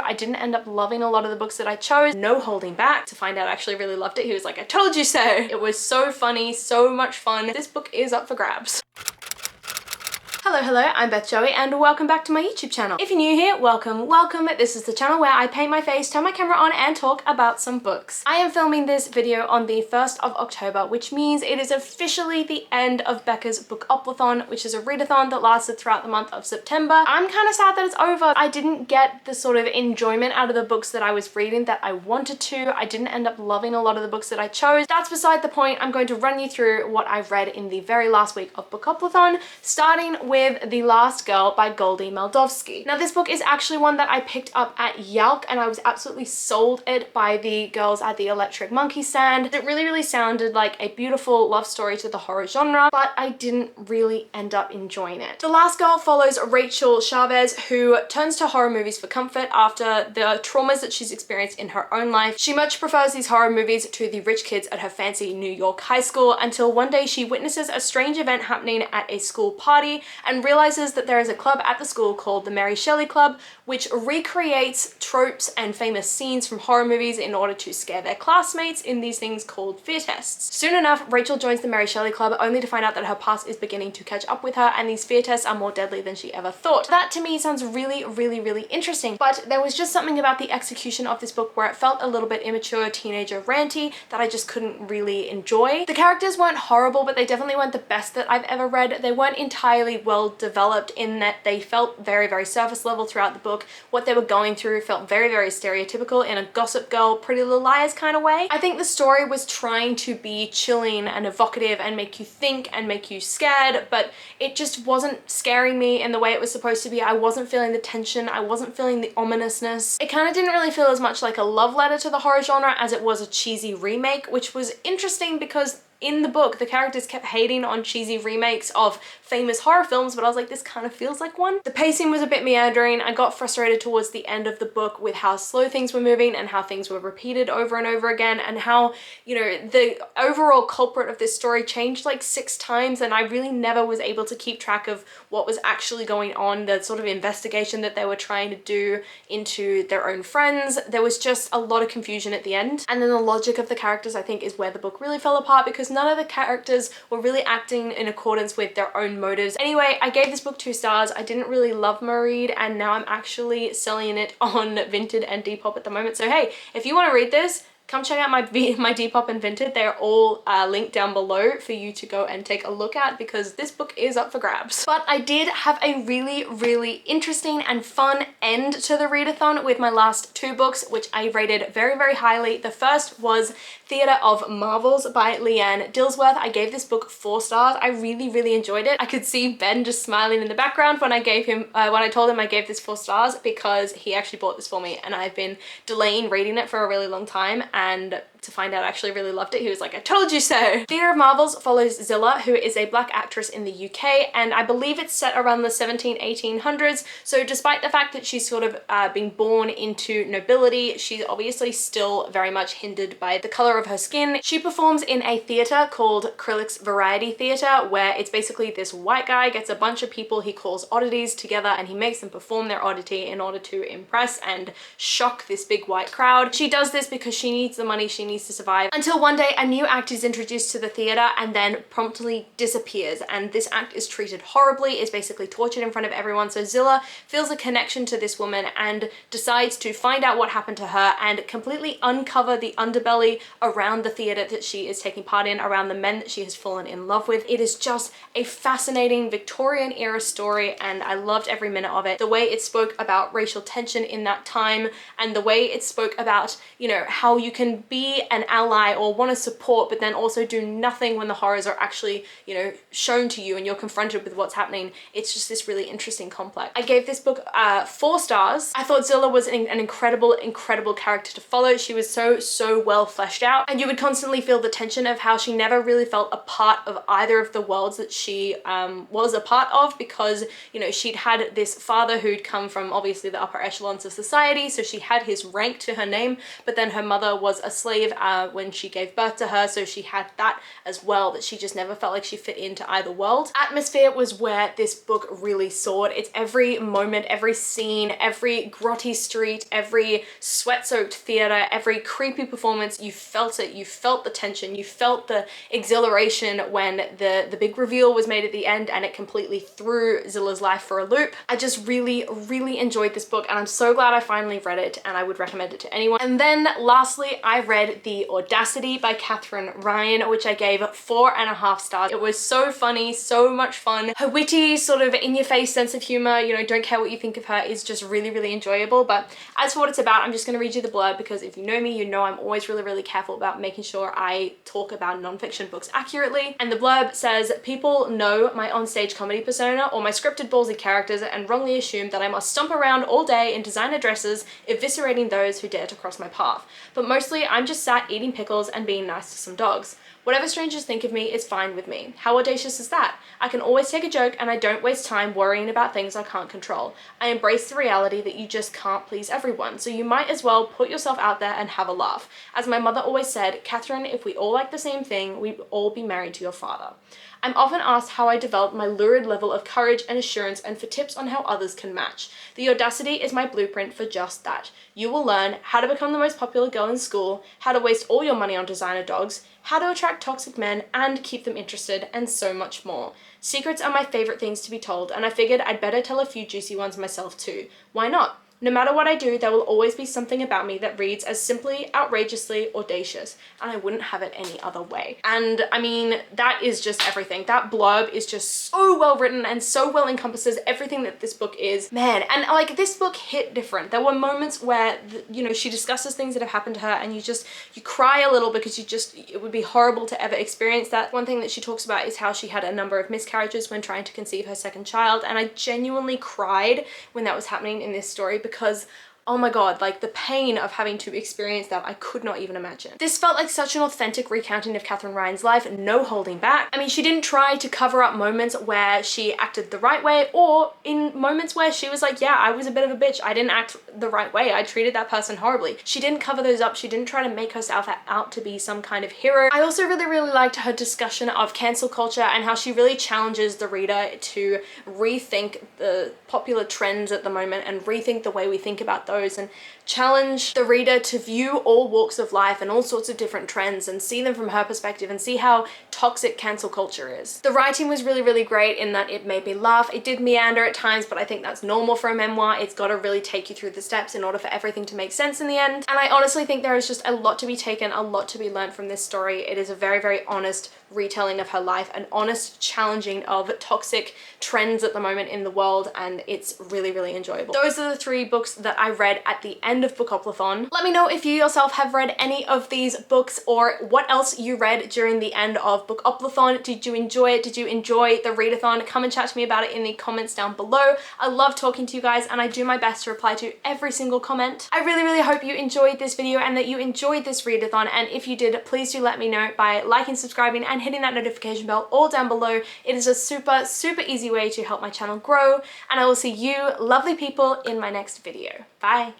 I didn't end up loving a lot of the books that I chose. No holding back to find out I actually really loved it. He was like, I told you so. It was so funny, so much fun. This book is up for grabs. Hello, I'm Beth Joey and welcome back to my YouTube channel. If you're new here, welcome. This is the channel where I paint my face, turn my camera on and talk about some books. I am filming this video on the 1st of October, which means it is officially the end of Becca's Bookoplathon, which is a readathon that lasted throughout the month of September. I'm kind of sad that it's over. I didn't get the sort of enjoyment out of the books that I was reading that I wanted to. I didn't end up loving a lot of the books that I chose. That's beside the point. I'm going to run you through what I've read in the very last week of Bookoplathon, starting with The Last Girl by Goldie Meldovsky. Now this book is actually one that I picked up at Yelp and I was absolutely sold it by the girls at the Electric Monkey stand. It really sounded like a beautiful love story to the horror genre, but I didn't really end up enjoying it. The Last Girl follows Rachel Chavez, who turns to horror movies for comfort after the traumas that she's experienced in her own life. She much prefers these horror movies to the rich kids at her fancy New York high school until one day she witnesses a strange event happening at a school party and realizes that there is a club at the school called the Mary Shelley Club, which recreates tropes and famous scenes from horror movies in order to scare their classmates in these things called fear tests. Soon enough, Rachel joins the Mary Shelley Club only to find out that her past is beginning to catch up with her and these fear tests are more deadly than she ever thought. That to me sounds really interesting, but there was just something about the execution of this book where it felt a little bit immature, teenager ranty that I just couldn't really enjoy. The characters weren't horrible, but they definitely weren't the best that I've ever read. They weren't entirely well developed in that they felt very surface level throughout the book. What they were going through felt very stereotypical in a Gossip Girl, Pretty Little Liars kind of way. I think the story was trying to be chilling and evocative and make you think and make you scared, but it just wasn't scaring me in the way it was supposed to be. I wasn't feeling the tension, I wasn't feeling the ominousness. It kind of didn't really feel as much like a love letter to the horror genre as it was a cheesy remake, which was interesting because in the book, the characters kept hating on cheesy remakes of famous horror films, but I was like, this kind of feels like one. The pacing was a bit meandering. I got frustrated towards the end of the book with how slow things were moving and how things were repeated over and over again and how, you know, the overall culprit of this story changed like 6 times and I really never was able to keep track of what was actually going on, the sort of investigation that they were trying to do into their own friends. There was just a lot of confusion at the end. And then the logic of the characters, I think, is where the book really fell apart because none of the characters were really acting in accordance with their own motives. Anyway, I gave this book 2 stars. I didn't really love my read and now I'm actually selling it on Vinted and Depop at the moment. So hey, if you want to read this, come check out my Depop and Vinted. They're all linked down below for you to go and take a look at because this book is up for grabs. But I did have a really interesting and fun end to the readathon with my last 2 books, which I rated very highly. The first was Theatre of Marvels by Leanne Dillsworth. I gave this book 4 stars. I really enjoyed it. I could see Ben just smiling in the background when I gave him, when I told him I gave this 4 stars because he actually bought this for me and I've been delaying reading it for a really long time and to find out I actually really loved it. He was like, I told you so. Theatre of Marvels follows Zilla, who is a black actress in the UK, and I believe it's set around the 1800s. So despite the fact that she's sort of being born into nobility, she's obviously still very much hindered by the color of her skin. She performs in a theatre called Krillick's Variety Theatre, where it's basically this white guy gets a bunch of people he calls oddities together and he makes them perform their oddity in order to impress and shock this big white crowd. She does this because she needs the money she needs to survive, until one day a new act is introduced to the theatre and then promptly disappears, and this act is treated horribly, is basically tortured in front of everyone. So Zilla feels a connection to this woman and decides to find out what happened to her and completely uncover the underbelly around the theatre that she is taking part in, around the men that she has fallen in love with. It is just a fascinating Victorian era story and I loved every minute of it. The way it spoke about racial tension in that time and the way it spoke about, you know, how you can be an ally or want to support but then also do nothing when the horrors are actually, you know, shown to you and you're confronted with what's happening. It's just this really interesting complex. I gave this book 4 stars. I thought Zilla was an incredible character to follow. She was so well fleshed out and you would constantly feel the tension of how she never really felt a part of either of the worlds that she was a part of, because, you know, she'd had this father who'd come from obviously the upper echelons of society, so she had his rank to her name, but then her mother was a slave believe, when she gave birth to her, so she had that as well, that she just never felt like she fit into either world. Atmosphere was where this book really soared. It's every moment, every scene, every grotty street, every sweat-soaked theater, every creepy performance. You felt it. You felt the tension. You felt the exhilaration when the big reveal was made at the end and it completely threw Zilla's life for a loop. I just really, really enjoyed this book, and I'm so glad I finally read it, and I would recommend it to anyone. And then lastly, I read The Audacity by Katherine Ryan, which I gave 4.5 stars. It was so funny, so much fun. Her witty, sort of in-your-face sense of humor, you know, don't care what you think of her, is just really, really enjoyable. But as for what it's about, I'm just going to read you the blurb, because if you know me, you know I'm always really, really careful about making sure I talk about non-fiction books accurately. And the blurb says, people know my onstage comedy persona or my scripted ballsy characters and wrongly assume that I must stomp around all day in designer dresses, eviscerating those who dare to cross my path. But mostly I'm just sat eating pickles and being nice to some dogs. Whatever strangers think of me is fine with me. How audacious is that? I can always take a joke, and I don't waste time worrying about things I can't control. I embrace the reality that you just can't please everyone, so you might as well put yourself out there and have a laugh. As my mother always said, Catherine, if we all like the same thing, we'd all be married to your father. I'm often asked how I developed my lurid level of courage and assurance, and for tips on how others can match. The Audacity is my blueprint for just that. You will learn how to become the most popular girl in school, how to waste all your money on designer dogs, how to attract toxic men and keep them interested, and so much more. Secrets are my favorite things to be told, and I figured I'd better tell a few juicy ones myself too. Why not? No matter what I do, there will always be something about me that reads as simply, outrageously audacious, and I wouldn't have it any other way. And I mean, that is just everything. That blurb is just so well written and so well encompasses everything that this book is. Man, and like, this book hit different. There were moments where, you know, she discusses things that have happened to her, and you cry a little, because it would be horrible to ever experience that. One thing that she talks about is how she had a number of miscarriages when trying to conceive her second child, and I genuinely cried when that was happening in this story, because oh my god, like the pain of having to experience that, I could not even imagine. This felt like such an authentic recounting of Katherine Ryan's life, no holding back. I mean, she didn't try to cover up moments where she acted the right way, or in moments where she was like, yeah, I was a bit of a bitch, I didn't act the right way, I treated that person horribly. She didn't cover those up. She didn't try to make herself out to be some kind of hero. I also really, really liked her discussion of cancel culture and how she really challenges the reader to rethink the popular trends at the moment and rethink the way we think about those, and challenge the reader to view all walks of life and all sorts of different trends and see them from her perspective and see how toxic cancel culture is. The writing was really, really great in that it made me laugh. It did meander at times, but I think that's normal for a memoir. It's got to really take you through the steps in order for everything to make sense in the end. And I honestly think there is just a lot to be taken, a lot to be learned from this story. It is a very, very honest retelling of her life, an honest challenging of toxic trends at the moment in the world, and it's really, really enjoyable. Those are the 3 books that I read at the end of Bookoplathon. Let me know if you yourself have read any of these books, or what else you read during the end of Bookoplathon. Did you enjoy it? Did you enjoy the readathon? Come and chat to me about it in the comments down below. I love talking to you guys, and I do my best to reply to every single comment. I really, really hope you enjoyed this video and that you enjoyed this readathon, and if you did, please do let me know by liking, subscribing, and hitting that notification bell all down below. It is a super, super easy way to help my channel grow, and I will see you lovely people in my next video. Bye!